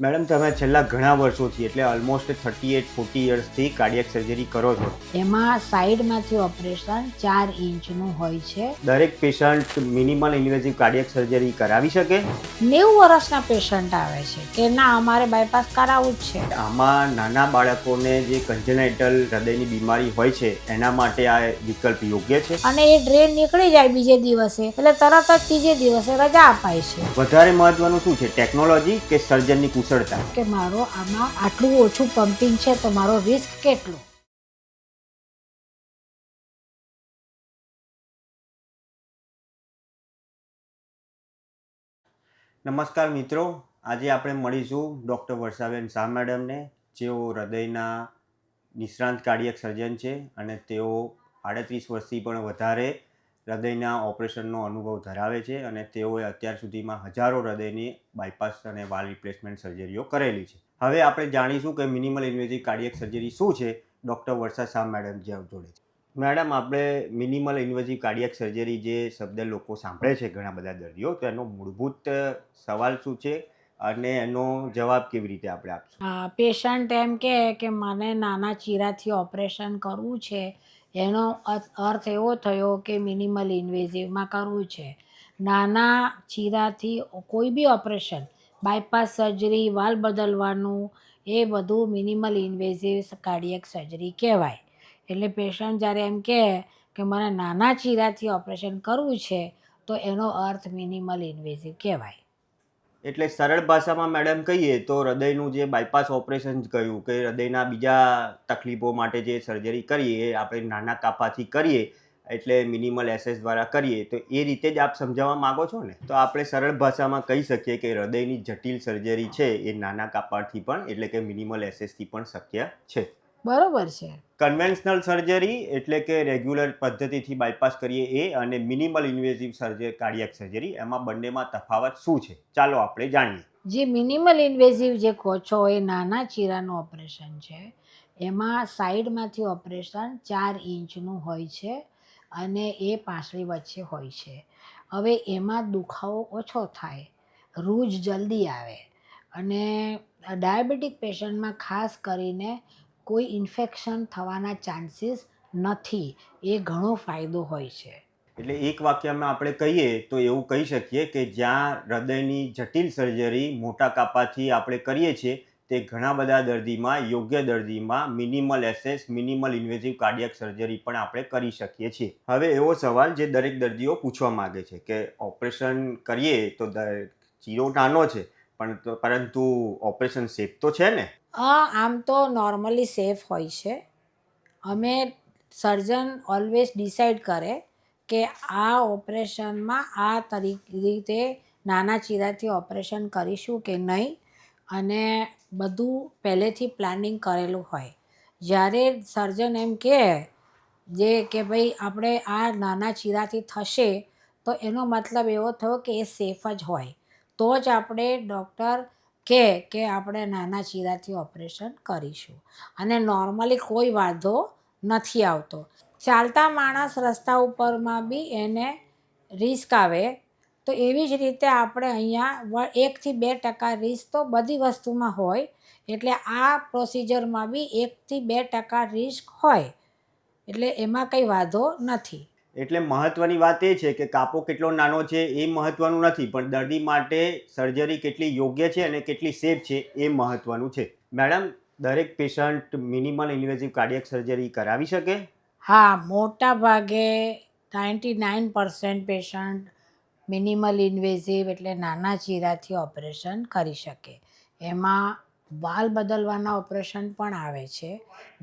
Madam તમે છેલ્લા ઘણા વર્ષોથી એટલે ઓલમોસ્ટ 38-40 યર્સથી કાર્ડિયાક સર્જરી કરો છો. એમાં સાઈડમાંથી ઓપરેશન 4 ઇંચનું હોય છે. દરેક patient minimal invasive cardiac surgery કરાવી શકે? 90 વર્ષના પેશન્ટ આવે છે કે ના અમારે બાયપાસ કરાવવું જ છે. આમાં નાના બાળકોને જે કન્જેનાઇટલ હૃદયની બીમારી હોય છે એના માટે આ વિકલ્પ યોગ્ય છે? અને એ ડ્રેન નીકળી જાય બીજે દિવસે એટલે તરત જ ત્રીજે દિવસે રજા અપાય છે. વધારે મહત્વનું શું છે, ટેકનોલોજી કે સર્જનની કુશળતા? કે મારો આમાં આટલું ઓછું પમ્પિંગ છે તો મારો રિસ્ક કેટલો. નમસ્કાર મિત્રો, આજે આપણે મળીશું ડૉક્ટર વર્ષાબેન શાહ મેડમને, જેઓ હૃદયના નિષ્ણાંત કાર્ડિયાક સર્જન છે અને તેઓ 38 વર્ષથી પણ વધારે હૃદયના ઓપરેશનનો અનુભવ ધરાવે છે અને તેઓએ અત્યાર સુધીમાં હજારો હૃદયની બાયપાસ અને વાલ્વ રિપ્લેસમેન્ટ સર્જરીઓ કરેલી છે. હવે આપણે જાણીશું કે મિનિમલ ઇન્વેઝિવ કાર્ડિયાક સર્જરી શું છે ડૉક્ટર વર્ષા શાહ મેડમ જોડે. મેડમ, આપણે મિનિમલ ઇન્વેઝિવ કાર્ડિયાક સર્જરી જે શબ્દ લોકો સાંભળે છે ઘણા બધા દર્દીઓ, તો એનો મૂળભૂત સવાલ શું છે અને એનો જવાબ કેવી રીતે આપણે આપશું? પેશન્ટ એમ કે મને નાના ચીરાથી ઓપરેશન કરવું છે, એનો અર્થ એવો થયો કે મિનિમલ ઇન્વેઝિવમાં કરવું છે. નાના ચીરાથી કોઈ બી ઓપરેશન, બાયપાસ સર્જરી, વાલ બદલવાનું, એ બધું મિનિમલ ઇન્વેઝિવ કાર્ડિયાક સર્જરી કહેવાય. એટલે પેશન્ટ જ્યારે એમ કે મને નાના ચીરાથી ઓપરેશન કરવું છે તો એનો અર્થ મિનિમલ ઇન્વેઝિવ કહેવાય. એટલે સરળ ભાષામાં મેડમ કહીએ તો હૃદયનું જે બાયપાસ ઓપરેશન કહ્યું કે હૃદયના બીજા તકલીફો માટે જે સર્જરી કરીએ એ આપણે નાના કાપાથી કરીએ, એટલે મિનિમલ એસએસ દ્વારા કરીએ, તો એ રીતે જ આપ સમજાવવા માગો છો ને? તો આપણે સરળ ભાષામાં કહી શકીએ કે હૃદયની જટિલ સર્જરી છે એ નાના કાપાથી પણ એટલે કે મિનિમલ એસએસથી પણ શક્ય છે. બરોબર છે. કન્વેન્શનલ સર્જરી એટલે કે રેગ્યુલર પદ્ધતિથી બાયપાસ કરીએ એ, અને મિનિમલ ઇન્વેઝિવ કાર્ડિયાક સર્જરી, એમાં બંનેમાં તફાવત શું છે ચાલો આપણે જાણીએ. જે મિનિમલ ઇન્વેઝિવ જે કહો છો એ નાના ચીરાનું ઓપરેશન છે. એમાં સાઈડમાંથી ઓપરેશન 4 ઇંચનું હોય છે અને એ પાંસળી વચ્ચે હોય છે. હવે એમાં દુખાવો ઓછો થાય, રૂજ જલ્દી આવે અને ડાયાબિટીક પેશન્ટમાં ખાસ કરીને કોઈ ઇન્ફેક્શન થવાના ચાન્સીસ નથી. એ ઘણો ફાયદો હોય છે. એટલે એક વાક્યમાં આપણે કહીએ તો એવું કહી શકીએ કે જ્યાં હૃદયની જટિલ સર્જરી મોટા કાપાથી આપણે કરીએ છીએ, તે ઘણા બધા દર્દીમાં, યોગ્ય દર્દીમાં મિનિમલ એસએસ, મિનિમલ ઇન્વેઝિવ કાર્ડિયાક સર્જરી પણ આપણે કરી શકીએ છીએ. હવે એવો સવાલ જે દરેક દર્દીઓ પૂછવા માંગે છે કે ઓપરેશન કરીએ તો ચીરો નાનો છે પરંતુ ઓપરેશન સેફ તો છે ને? આમ તો નોર્મલી સેફ હોય છે. અમે સર્જન ઓલવેઝ ડિસાઈડ કરે કે આ ઓપરેશનમાં આ રીતે નાના ચીરાથી ઓપરેશન કરીશું કે નહીં, અને બધું પહેલેથી પ્લાનિંગ કરેલું હોય. જ્યારે સર્જન એમ કે ભાઈ આપણે આ નાના ચીરાથી થશે, તો એનો મતલબ એવો થયો કે એ સેફ જ હોય, તો જ આપણે ડૉક્ટર કે આપણે નાના ચીરાથી ઓપરેશન કરીશું. અને નોર્મલી કોઈ વાંધો નથી આવતો. ચાલતા માણસ રસ્તા ઉપરમાં બી એને રિસ્ક આવે, તો એવી જ રીતે આપણે અહીંયા 1-2% રિસ્ક તો બધી વસ્તુમાં હોય. એટલે આ પ્રોસિજરમાં બી 1-2% રિસ્ક હોય, એટલે એમાં કંઈ વાંધો નથી. એટલે મહત્વની વાત એ છે કે કાપો કેટલો નાનો છે એ મહત્વનું નથી, પણ દર્દી માટે સર્જરી કેટલી યોગ્ય છે અને કેટલી સેફ છે એ મહત્વનું છે. મેડમ, દરેક patient minimal invasive cardiac surgery કરાવી શકે? હા, મોટા ભાગે 99% પેશન્ટ મિનિમલ ઇન્વેઝિવ એટલે નાના ચીરાથી ઓપરેશન કરી શકે. એમાં વાલ બદલવાના ઓપરેશન પણ આવે છે,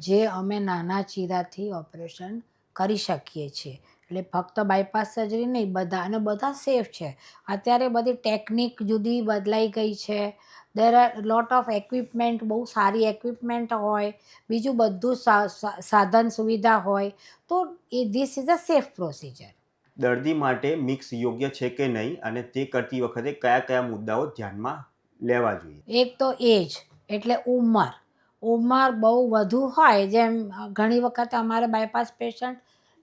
જે અમે નાના ચીરાથી ઓપરેશન કરી શકીએ છીએ. એટલે ફક્ત બાયપાસ સર્જરી નહીં, બધા સેફ છે. અત્યારે બધી ટેકનિક જુદી બદલાઈ ગઈ છે. દેર આર લોટ ઓફ એક્વિપમેન્ટ, બહુ સારી એક્વિપમેન્ટ હોય, બીજું બધું સાધન સુવિધા હોય, તો this is a safe procedure. દર્દી માટે મિક્સ યોગ્ય છે કે નહીં, અને તે કરતી વખતે કયા કયા મુદ્દાઓ ધ્યાનમાં લેવા જોઈએ? એક તો એજ એટલે ઉંમર બહુ વધુ હોય, જેમ ઘણી વખત અમારે બાયપાસ પેશન્ટ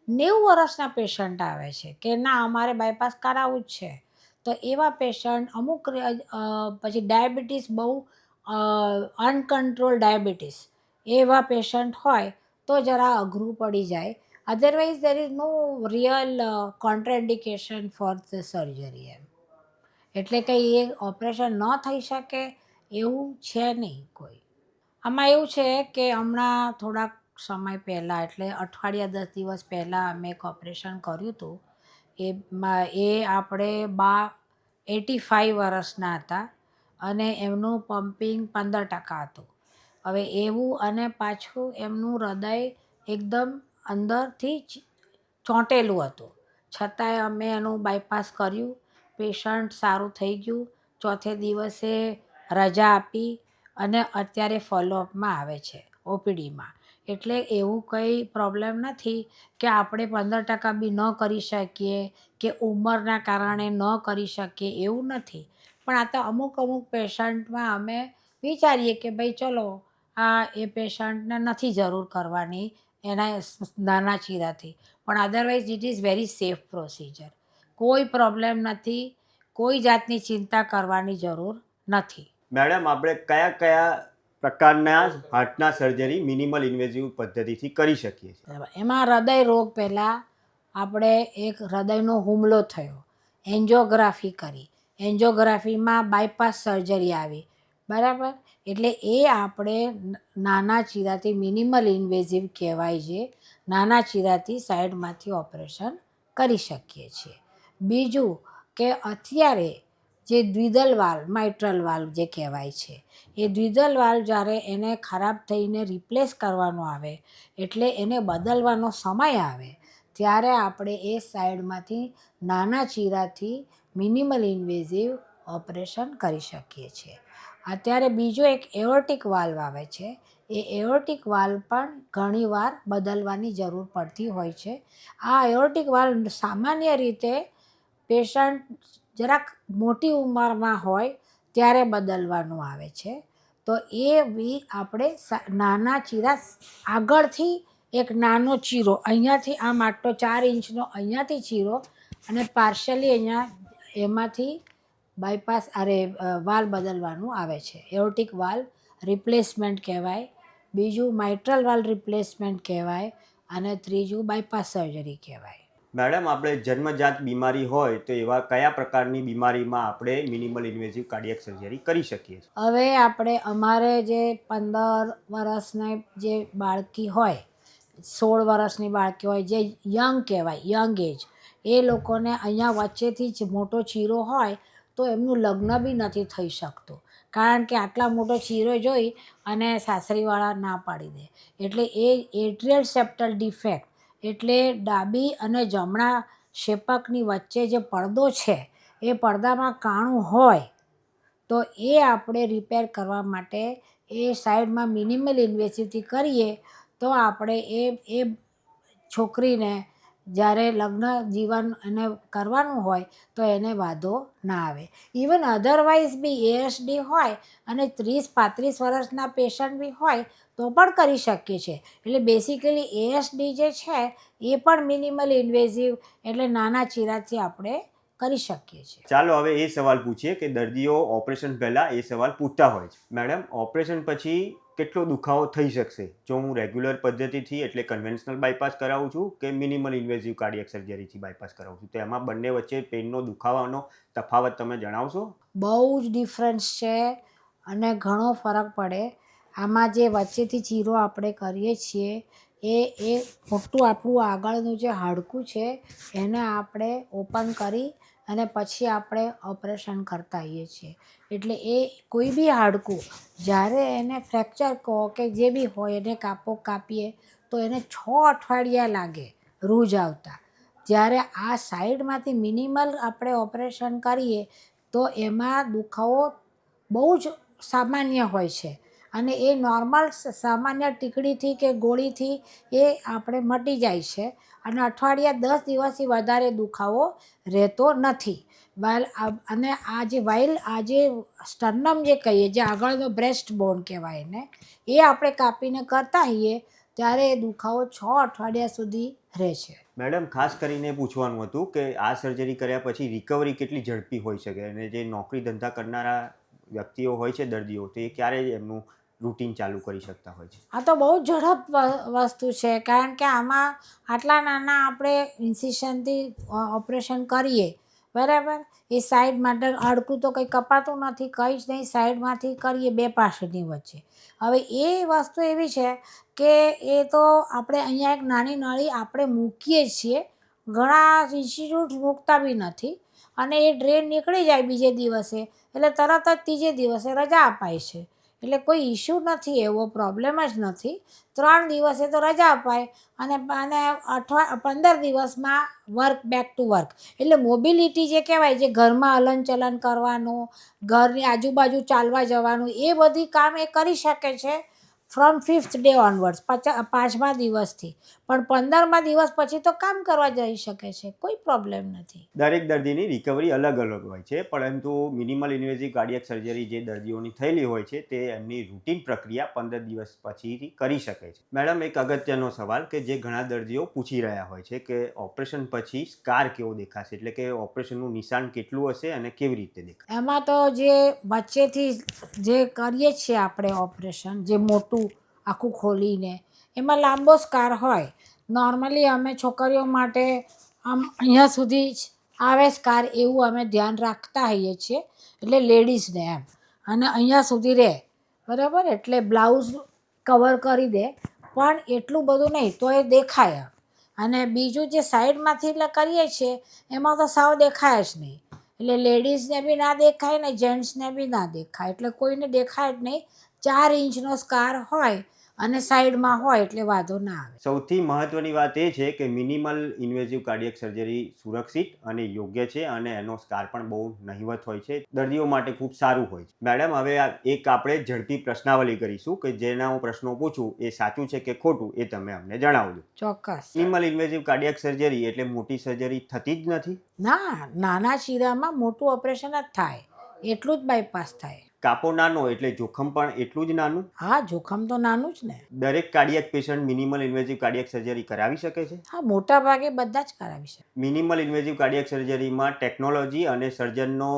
90 વર્ષના પેશન્ટ આવે છે કે ના અમારે બાયપાસ કરાવવું જ છે. તો એવા પેશન્ટ અમુક પછી ડાયાબિટીસ બહુ અનકન્ટ્રોલ ડાયાબિટીસ એવા પેશન્ટ હોય તો જરા અઘરું પડી જાય. Otherwise there is no real contraindication for the surgery એમ. એટલે કંઈ એ ઓપરેશન ન થઈ શકે એવું છે નહીં કોઈ. આમાં એવું છે કે હમણાં થોડાક સમય પહેલાં એટલે અઠવાડિયા 10 દિવસ પહેલાં અમે એક ઓપરેશન કર્યું હતું. એ આપણે 85 વર્ષના હતા અને એમનું પમ્પિંગ 15% હતું. હવે એવું અને પાછું એમનું હૃદય એકદમ અંદરથી જ ચોંટેલું હતું. છતાંય અમે એનું બાયપાસ કર્યું. પેશન્ટ સારું થઈ ગયું. ચોથે દિવસે રજા આપી અને અત્યારે ફોલોઅપમાં આવે છે ઓપીડીમાં. એટલે એવું કંઈ પ્રોબ્લેમ નથી કે આપણે 15% બી ન કરી શકીએ કે ઉંમરના કારણે ન કરી શકીએ એવું નથી. પણ આ તો અમુક પેશન્ટમાં અમે વિચારીએ કે ભાઈ ચલો આ એ પેશન્ટને નથી જરૂર કરવાની એના નાના ચીરાથી. પણ otherwise it is very safe procedure. કોઈ પ્રોબ્લેમ નથી. કોઈ જાતની ચિંતા કરવાની જરૂર નથી. મેડમ, આપણે કયા કયા પ્રકારના હાર્ટના સર્જરી મિનિમલ ઇન્વેઝિવ પદ્ધતિથી કરી શકીએ છીએ? બરાબર. એમાં હૃદય રોગ પહેલાં આપણે એક હૃદયનો હુમલો થયો, એન્જિયોગ્રાફી કરી. એન્જિયોગ્રાફીમાં બાયપાસ સર્જરી આવી. બરાબર. એટલે એ આપણે નાના ચીરાથી મિનિમલ ઇન્વેઝિવ કહેવાય છે. નાના ચીરાથી સાઈડમાંથી ઓપરેશન કરી શકીએ છીએ. બીજું કે અત્યારે જે દ્વિદલ વાલ્વ માઇટ્રલ વાલ્વ જે કહેવાય છે એ દ્વિદલ વાલ્વ જ્યારે એને ખરાબ થઈને રિપ્લેસ કરવાનો આવે એટલે એને બદલવાનો સમય આવે ત્યારે આપણે એ સાઈડમાંથી નાના ચીરાથી મિનિમલ ઇન્વેઝિવ ઓપરેશન કરી શકીએ છીએ. અત્યારે બીજો એક એઓર્ટિક વાલ્વ આવે છે. એ એઓર્ટિક વાલ્વ પણ ઘણીવાર બદલવાની જરૂર પડતી હોય છે. આ એઓર્ટિક વાલ્વ સામાન્ય રીતે પેશન્ટ જરાક મોટી ઉંમરમાં હોય ત્યારે બદલવાનું આવે છે. તો એ બી આપણે નાના ચીરા આગળથી એક નાનો ચીરો અહીંયાથી આમ આટલો 4 ઇંચનો અહીંયાથી ચીરો અને પાર્શિયલી અહીંયા એમાંથી બાયપાસ વાલ બદલવાનું આવે છે. એઓર્ટિક વાલ રિપ્લેસમેન્ટ કહેવાય. બીજું માઇટ્રલ વાલ રિપ્લેસમેન્ટ કહેવાય અને ત્રીજું બાયપાસ સર્જરી કહેવાય. મેડમ, આપણે જન્મજાત બીમારી હોય તો એવા કયા પ્રકારની બીમારીમાં આપણે મિનિમલ ઇન્વેઝિવ કાર્ડિયક સર્જરી કરી શકીએ છીએ? હવે આપણે અમારે જે 15 વર્ષની જે બાળકી હોય, 16 વર્ષની બાળકી હોય, જે યંગ કહેવાય, યંગ એજ, એ લોકોને અહીંયા વચ્ચેથી જ મોટો ચીરો હોય તો એમનું લગ્ન બી નથી થઈ શકતું. કારણ કે આટલા મોટો ચીરો જોઈ અને સાસરીવાળા ના પાડી દે. એટલે એ એટ્રિયલ સેપ્ટલ ડિફેક્ટ એટલે ડાબી અને જમણા શેપકની વચ્ચે જે પડદો છે એ પડદામાં કાણું હોય તો એ આપણે રિપેર કરવા માટે એ સાઈડમાં મિનિમલ ઇન્વેસિવથી કરીએ તો આપણે એ છોકરીને જ્યારે લગ્ન જીવન એને કરવાનું હોય તો એને વાંધો ના આવે. ઇવન અધરવાઇઝ બી એએસડી હોય અને 30-35 વર્ષના પેશન્ટ બી હોય તો પણ કરી શકીએ છીએ. એટલે બેસિકલી એએસડી જે છે એ પણ મિનિમલ ઇન્વેઝિવ એટલે નાના ચીરાથી આપણે કરી શકીએ છીએ. ચાલો હવે એ સવાલ પૂછીએ કે દર્દીઓ ઓપરેશન પહેલાં એ સવાલ પૂછતા હોય છે. મેડમ, ઓપરેશન પછી કેટલો દુખાવો થઈ શકશે જો હું રેગ્યુલર પદ્ધતિથી એટલે કન્વેન્શનલ બાયપાસ કરાવું છું કે મિનિમલ ઇન્વેઝિવ કાર્ડિયક સર્જરીથી બાયપાસ કરાવું છું? તો એમાં બંને વચ્ચે પેનનો દુખાવાનો તફાવત તમે જણાવશો? બહુ જ ડિફરન્સ છે અને ઘણો ફરક પડે. આમાં જે વચ્ચેથી ચીરો આપણે કરીએ છીએ એ મોટું આપણું આગળનું જે હાડકું છે એને આપણે ઓપન કરી અને પછી આપણે ઓપરેશન કરતા હોઈએ છીએ. એટલે એ કોઈ બી હાડકું જ્યારે એને ફ્રેક્ચર કહો કે જે બી હોય એને કાપીએ તો એને 6 અઠવાડિયા લાગે રૂજ આવતા. જ્યારે આ સાઈડમાંથી મિનિમલ આપણે ઓપરેશન કરીએ તો એમાં દુખાવો બહુ જ સામાન્ય હોય છે અને એ નોર્મલ સામાન્ય ટીકડીથી કે ગોળીથી એ આપણે મટી જાય છે અને અઠવાડિયા 10 દિવસથી વધારે દુખાવો રહેતો નથી. અને આ જે સ્ટર્નમ જે કહીએ જે આગળનો બ્રેસ્ટ બોન કહેવાય એને એ આપણે કાપીને કરતા હોઈએ ત્યારે એ દુખાવો 6 અઠવાડિયા સુધી રહે છે. મેડમ, ખાસ કરીને પૂછવાનું હતું કે આ સર્જરી કર્યા પછી રિકવરી કેટલી ઝડપી હોઈ શકે અને જે નોકરી ધંધા કરનારા વ્યક્તિઓ હોય છે દર્દીઓ, તો એ ક્યારે એમનું રૂટીન ચાલુ કરી શકતા હોય છે? આ તો બહુ ઝડપ વસ્તુ છે, કારણ કે આમાં આટલા નાના આપણે ઇન્સિશનથી ઓપરેશન કરીએ, બરાબર, એ સાઈડ માટે હાડકું તો કંઈ કપાતું નથી, કંઈ જ નહીં, સાઈડમાંથી કરીએ બે પાસેની વચ્ચે. હવે એ વસ્તુ એવી છે કે એ તો આપણે અહીંયા એક નાની નળી આપણે મૂકીએ જ છીએ, ઘણા ઇન્સ્ટિટ્યૂટ મૂકતા બી નથી, અને એ ડ્રેન નીકળી જાય બીજે દિવસે, એટલે તરત જ ત્રીજે દિવસે રજા અપાય છે. એટલે કોઈ ઇશ્યુ નથી, એવો પ્રોબ્લેમ જ નથી. 3 દિવસે તો રજા અપાય, અને 15 દિવસમાં વર્ક, બેક ટુ વર્ક. એટલે મોબિલિટી જે કહેવાય, જે ઘરમાં હલનચલન કરવાનું, ઘરની આજુબાજુ ચાલવા જવાનું, એ બધી કામ એ કરી શકે છે ફ્રોમ 5th ડે ઓનવર્ડ્સ, 5મા દિવસથી. પણ 15મા દિવસ પછી તો કામ કરવા જઈ શકે છે, કોઈ પ્રોબ્લેમ નથી. દરેક દર્દીની રિકવરી અલગ અલગ હોય છે, પરંતુ મિનિમલ ઇન્વેઝિવ કાર્ડિયક સર્જરી જે દર્દીઓની થયેલી હોય છે તે એમની રૂટીન પ્રક્રિયા 15 દિવસ પછી કરી શકે છે. મેડમ, એક અગત્યનો સવાલ કે જે ઘણા દર્દીઓ પૂછી રહ્યા હોય છે કે ઓપરેશન પછી સ્કાર કેવો દેખાશે, એટલે કે ઓપરેશનનું નિશાન કેટલું હશે અને કેવી રીતે દેખાશે? એમાં તો જે વચ્ચેથી જે કરીએ છીએ આપણે ઓપરેશન, જે મોટું આખું ખોલીને, એમાં લાંબો સ્કાર હોય. નોર્મલી અમે છોકરીઓ માટે આમ અહીંયા સુધી જ આવે સ્કાર, એવું અમે ધ્યાન રાખતા હોઈએ છીએ, એટલે લેડીઝને એમ, અને અહીંયા સુધી રહે, બરાબર, એટલે બ્લાઉઝ કવર કરી દે, પણ એટલું બધું નહીં, તો એ દેખાય. અને બીજું જે સાઈડમાંથી કરીએ છીએ એમાં તો સાવ દેખાય જ નહીં, એટલે લેડીઝને બી ના દેખાય ને જેન્ટ્સને બી ના દેખાય, એટલે કોઈને દેખાય જ નહીં. 4 ઇંચનો સ્કાર હોય અને સાઈડમાં હોય એટલે વાંધો ના આવે. સૌથી મહત્વની વાત એ છે કે મિનિમલ ઇન્વેઝિવ કાર્ડિયક સર્જરી સુરક્ષિત અને યોગ્ય છે, અને એનો સ્કાર પણ બહુ નહિવત હોય છે, દર્દીઓ માટે ખૂબ સારું હોય છે. મેડમ, હવે એક આપણે ઝડપી પ્રશ્નાવલી કરીશું કે જેના હું પ્રશ્નો પૂછું એ સાચું છે કે ખોટું એ તમે અમને જણાવજો. ચોક્કસ. મિનિમલ ઇન્વેઝિવ કાર્ડિયક સર્જરી એટલે મોટી સર્જરી થતી જ નથી? ના, નાના ચીરામાં મોટું ઓપરેશન જ થાય, એટલું જ બાયપાસ થાય. કાપો નાનો એટલે જોખમ પણ એટલું જ નાનું? હા, જોખમ તો નાનું જ ને. દરેક cardiac patient minimal invasive cardiac surgery કરાવી શકે છે? હા, મોટા ભાગે બધા જ કરાવી શકે. મિનિમલ ઇન્વેઝિવ કાર્ડિયક સર્જરીમાં ટેકનોલોજી અને સર્જનનો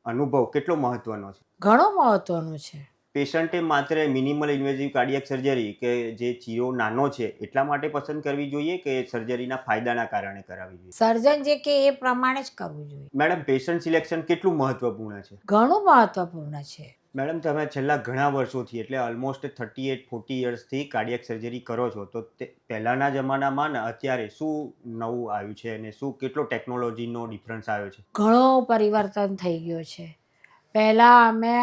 અનુભવ કેટલો મહત્વનો છે? ઘણો મહત્વનું છે. પેશન્ટે માત્ર મિનિમલ ઇન્વેઝિવ કાર્ડિયક સર્જરી કે જે ચીરો નાનો છે એટલા માટે પસંદ કરવી જોઈએ કે સર્જરીના ફાયદાના કારણે કરાવવી જોઈએ? સર્જન જે કે એ પ્રમાણે જ કરવું જોઈએ. મેડમ, પેશન્ટ સિલેક્શન કેટલું મહત્વપૂર્ણ છે? ઘણું મહત્વપૂર્ણ છે. મેડમ, તમે છેલ્લા ઘણા વર્ષોથી એટલે ઓલમોસ્ટ 38-40 યર્સથી કાર્ડિયક સર્જરી કરો છો, તો તે પહેલાંના જમાનામાં ને અત્યારે શું નવું આવ્યું છે અને શું કેટલો ટેકનોલોજીનો ડિફરન્સ આવ્યો છે? ઘણો પરિવર્તન થઈ ગયો છે. પહેલાં અમે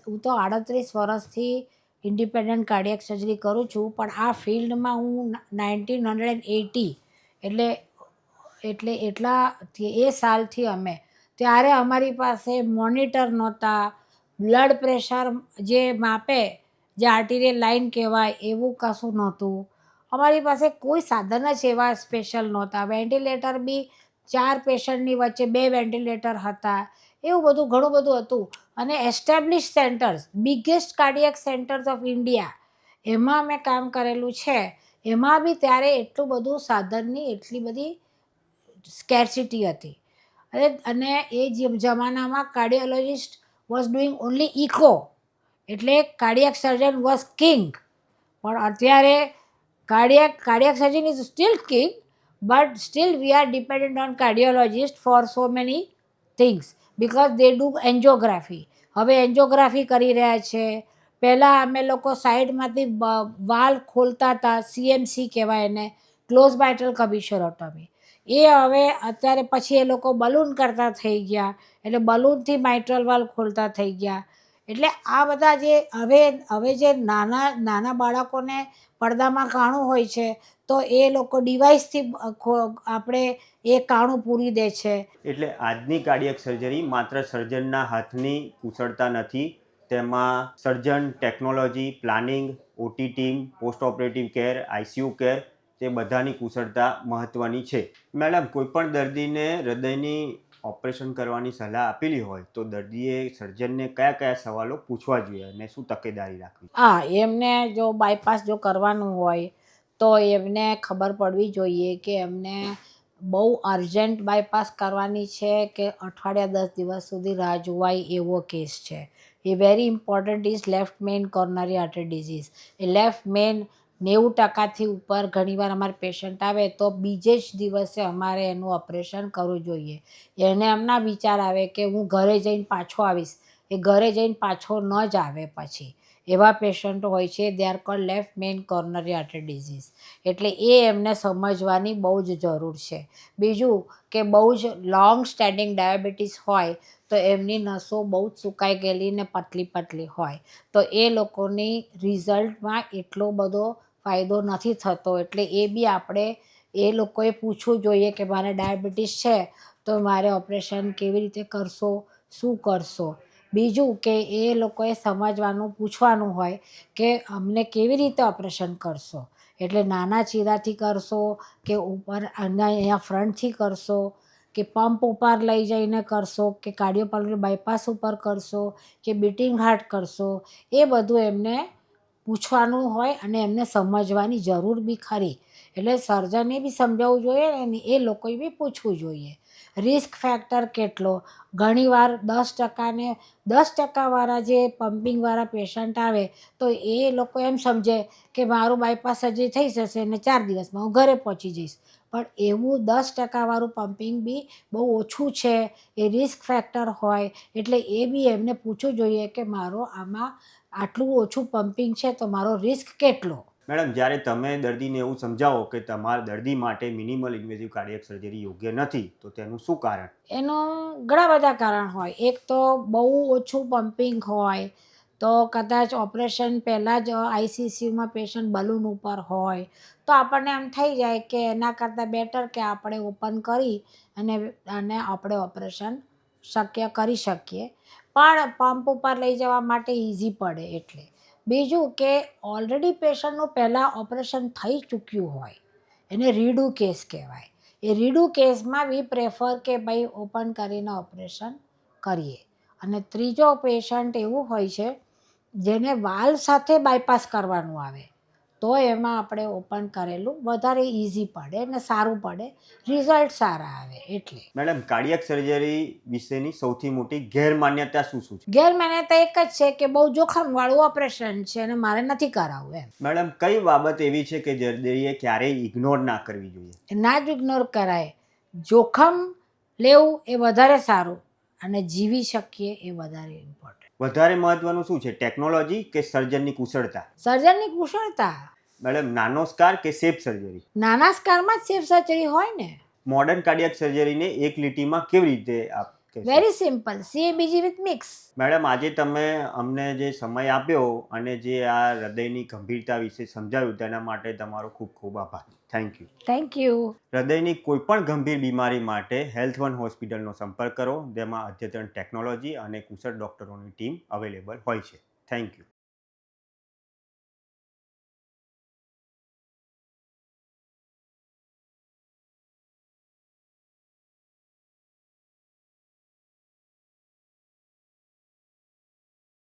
હું તો 38 વર્ષથી ઇન્ડિપેન્ડન્ટ કાર્ડિયક સર્જરી કરું છું, પણ આ ફિલ્ડમાં હું 1980, એટલે એ સાલથી અમે, ત્યારે અમારી પાસે મોનિટર નહોતા, બ્લડ પ્રેશર જે માપે, જે આર્ટિરિયલ લાઇન કહેવાય, એવું કશું નહોતું. અમારી પાસે કોઈ સાધન જ એવા સ્પેશિયલ નહોતા. વેન્ટિલેટર બી 4 પેશન્ટની વચ્ચે 2 વેન્ટિલેટર હતા, એવું બધું ઘણું બધું હતું. અને establish centres, biggest cardiac centres of India, એમાં મેં કામ કરેલું છે. એમાં બી ત્યારે એટલું બધું સાધનની એટલી બધી સ્કેર્સિટી હતી. અને એ જમાનામાં cardiologist was doing only echo, એટલે કાર્ડિયક સર્જન વોઝ કિંગ. પણ અત્યારે cardiac surgeon is still king, but still we are dependent on cardiologists for so many things because they do angiography. હવે એન્જિયોગ્રાફી કરી રહ્યા છે. પહેલાં અમે લોકો સાઈડમાંથી વાલ ખોલતા હતા, CMC કહેવાય એને, ક્લોઝ માઇટ્રલ કબીશરોટોમી. એ હવે અત્યારે પછી એ લોકો બલૂન કરતા થઈ ગયા, એટલે બલૂનથી માઇટ્રલ વાલ ખોલતા થઈ ગયા. એટલે આ બધા જે હવે જે નાના બાળકોને પડદામાં કાણું હોય છે, તો એ લોકો ડિવાઇસથી આપણે એ કાણું પૂરી દે છે. એટલે આજની કાર્ડિયક સર્જરી માત્ર સર્જનના હાથની કુશળતા નથી, તેમાં surgeon, technology, planning, OT team, post operative care, ICU care, તે બધાની કુશળતા મહત્ત્વની છે. મેડમ, કોઈપણ દર્દીને હૃદયની ઓપરેશન કરવાની સલાહ આપેલી હોય તો દર્દીએ સર્જનને કયા કયા સવાલો પૂછવા જોઈએ અને શું તકેદારી રાખવી? હા, એમને જો બાયપાસ જો કરવાનું હોય તો એમને ખબર પડવી જોઈએ કે એમને બહુ અર્જન્ટ બાયપાસ કરવાની છે કે અઠવાડિયા 10 દિવસ સુધી રાહ જોવાય એવો કેસ છે. A very important is left main coronary artery disease. એ લેફ્ટ મેઇન 90% ઉપર ઘણીવાર અમારે પેશન્ટ આવે તો બીજે જ દિવસે અમારે એનું ઓપરેશન કરવું જોઈએ. એને એમ ના વિચાર આવે કે હું ઘરે જઈને પાછો આવીશ, એ ઘરે જઈને પાછો ન જ આવે પછી. એવા પેશન્ટ હોય છે, they are called left main coronary artery disease. એટલે એ એમને સમજવાની બહુ જ જરૂર છે. બીજું કે બહુ જ લોંગ સ્ટેન્ડિંગ ડાયાબિટીસ હોય તો એમની નસો બહુ જ સુકાઈ ગયેલી ને પતલી હોય તો એ લોકોની રિઝલ્ટમાં એટલો બધો ફાયદો નથી થતો. એટલે એ બી આપણે એ લોકોએ પૂછવું જોઈએ કે મારે ડાયાબિટીસ છે તો મારે ઓપરેશન કેવી રીતે કરશો, શું કરશો. બીજું કે એ લોકોએ સમજવાનું પૂછવાનું હોય કે અમને કેવી રીતે ઓપરેશન કરશો. એટલે નાના ચીરાથી કરશો કે ઉપર અહીંયા ફ્રન્ટથી કરશો કે પંપ ઉપર લઈ જઈને કરશો કે કાર્ડિયોપલ્મોનરી બાયપાસ ઉપર કરશો કે બીટિંગ હાર્ટ કરશો, એ બધું એમને પૂછવાનું હોય અને એમને સમજવાની જરૂર બી ખરી. એટલે સર્જને બી સમજાવવું જોઈએ અને એ લોકોએ બી પૂછવું જોઈએ. રિસ્ક ફેક્ટર કેટલો, ઘણીવાર 10% ને 10%વાળા જે પમ્પિંગવાળા પેશન્ટ આવે તો એ લોકો એમ સમજે કે મારું બાયપાસ હજી થઈ જશે ને 4 દિવસમાં હું ઘરે પહોંચી જઈશ. પણ એવું 10%વાળું પમ્પિંગ બી બહુ ઓછું છે, એ રિસ્ક ફેક્ટર હોય. એટલે એ બી એમને પૂછવું જોઈએ કે મારો આમાં આટલું ઓછું પમ્પિંગ છે તો મારો રિસ્ક કેટલો. મેડમ, જ્યારે તમે દર્દીને એવું સમજાવો કે તમારા દર્દી માટે મિનિમલ ઇન્વેઝિવ કાર્ડિયક સર્જરી યોગ્ય નથી તો તેનું શું કારણ? એનું ઘણા બધા કારણ હોય. એક તો બહુ ઓછું પમ્પિંગ હોય તો કદાચ ઓપરેશન પહેલાં જ આઈસીસીયુમાં પેશન્ટ બલૂન ઉપર હોય તો આપણને એમ થઈ જાય કે એના કરતાં બેટર કે આપણે ઓપન કરી અને આપણે ઓપરેશન શક્ય કરી શકીએ. પણ પંપ ઉપર લઈ જવા માટે ઇઝી પડે એટલે. બીજું કે ઓલરેડી પેશન્ટનું પહેલાં ઓપરેશન થઈ ચૂક્યું હોય, એને રીડુ કેસ કહેવાય. એ રીડુ કેસમાં વી પ્રેફર કે ભાઈ ઓપન કરીને ઓપરેશન કરીએ. અને ત્રીજો પેશન્ટ એવું હોય છે જેને વાલ્વ સાથે બાયપાસ કરવાનું આવે તો એમાં આપણે ઓપન કરેલું વધારે ઇઝી પડે ને સારું પડે, રિઝલ્ટ સારા આવે. એટલે મેડમ, કાર્ડિયક સર્જરી વિશેની સૌથી મોટી ગેરમાન્યતા શું શું છે? ગેરમાન્યતા એક જ છે કે બહુ જોખમવાળું ઓપરેશન છે અને મારે નથી કરાવવું એમ. મેડમ, કઈ બાબત એવી છે કે દર્દીએ ક્યારેય ઇગ્નોર ના કરવી જોઈએ? ના જ ઇગ્નોર કરાય. જોખમ લેવું એ વધારે સારું અને જીવી શકીએ એ વધારે ઇમ્પોર્ટન્ટ. વધારે મહત્વનું શું છે, ટેકનોલોજી કે સર્જનની કુશળતા? સર્જનની કુશળતા. મેડમ, નાનો સ્કાર કે શેપ સર્જરી? નાના સ્કારમાં જ સેફ સર્જરી હોય ને. મોડર્ન કાર્ડિયક સર્જરીને એક લીટીમાં કેવી રીતે આપ કહેશો? Very simple, CABG with mix. Madam, આજે તમે અમને જે સમય આપ્યો અને જે આ હૃદયની ગંભીરતા વિશે સમજાવ્યું તેના માટે તમારો ખૂબ ખૂબ આભાર. Thank you. Thank you. હૃદયની કોઈપણ ગંભીર બીમારી માટે હેલ્થ વન હોસ્પિટલનો સંપર્ક કરો, જેમાં અદ્યતન ટેકનોલોજી અને કુશળ ડૉક્ટરોની ટીમ અવેલેબલ હોય છે. Thank you.